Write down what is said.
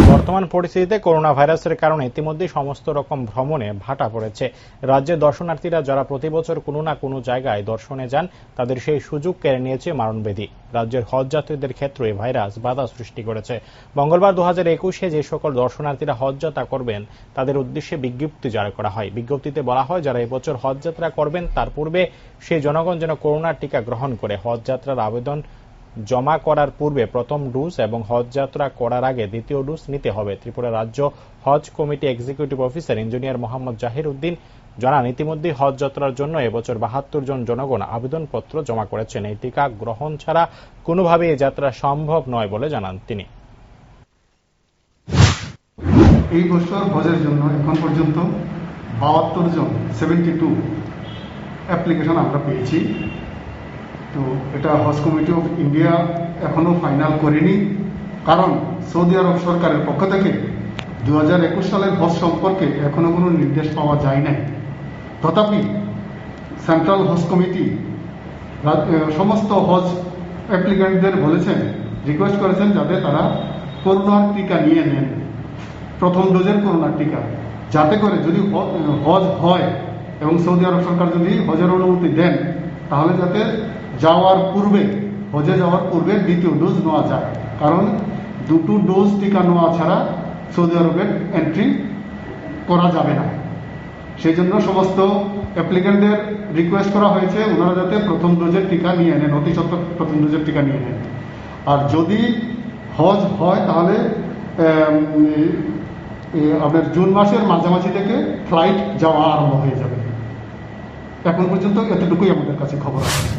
বর্তমান পরিস্থিতিতে করোনা ভাইরাসের কারণে ইতিমধ্যেই সমস্ত রকম ভ্রমণে ভাটা পড়েছে। রাজ্যের দর্শনার্থীরা যারা প্রতি বছর কোনো না কোনো জায়গায় দর্শনে যান, তাদের সেই সুযোগ কেড়ে নিয়েছে মারণবেদী। রাজ্যের হজ যাত্রীদের ক্ষেত্রে ভাইরাস বাধা সৃষ্টি করেছে। মঙ্গলবার 2021-এ যে সকল দর্শনার্থীরা হজ যাত্রা করবেন, তাদের উদ্দেশ্যে বিজ্ঞপ্তি জারি করা হয়। বিজ্ঞপ্তিতে বলা হয়, যারা এবছর হজ যাত্রা করবেন তার পূর্বে সেই জনগণ যেন করোনার টিকা গ্রহণ করে হজ যাত্রার আবেদন জমা করার পূর্বে প্রথম ডোজ এবং হজ যাত্রা করার আগে দ্বিতীয় ডোজ নিতে হবে। ত্রিপুরা রাজ্য Haj committee executive officer engineer Mohammad Zahir Uddin জানান, ইতিমধ্যেই হজ যাত্রার জন্য এবছর 72 জন জনগণ আবেদনপত্র জমা করেছেন। এই টিকা গ্রহণ ছাড়া কোনোভাবেই এই যাত্রা সম্ভব নয় বলে জানান তিনি। এই বছর হজের জন্য এখন পর্যন্ত 72 জন 72 অ্যাপ্লিকেশন আমরা পেয়েছি। তো এটা হজ কমিটি অফ ইন্ডিয়া এখনো ফাইনাল করেনি, কারণ সৌদি আরব সরকারের পক্ষ থেকে 2021 সালের হজ সম্পর্কে এখনো কোনো নির্দেশ পাওয়া যায় নাই। তথাপি সেন্ট্রাল হজ কমিটি সমস্ত হজ অ্যাপ্লিক্যান্টদের বলেছেন, রিকোয়েস্ট করেছেন যাতে তারা করোনার টিকা নিয়ে নেন, প্রথম ডোজের করোনার টিকা, যাতে করে যদি হজ হয় এবং সৌদি আরব সরকার যদি হজের অনুমতি দেন, তাহলে যাতে হজে যাওয়ার পূর্বে দ্বিতীয় ডোজ নেওয়া যায়। কারণ দুটো ডোজ টিকা নেওয়া ছাড়া সৌদি আরবের এন্ট্রি করা যাবে না। সেই জন্য সমস্ত অ্যাপ্লিক্যান্টদের রিকোয়েস্ট করা হয়েছে ওনারা যাতে প্রথম ডোজের টিকা নিয়ে নেন, অতি সত্ত্বর প্রথম ডোজের টিকা নিয়ে নেন। আর যদি হজ হয় তাহলে আপনার জুন মাসের মাঝামাঝি থেকে ফ্লাইট যাওয়া আরম্ভ হয়ে যাবে। এখন পর্যন্ত এতটুকুই আমাদের কাছে খবর আছে।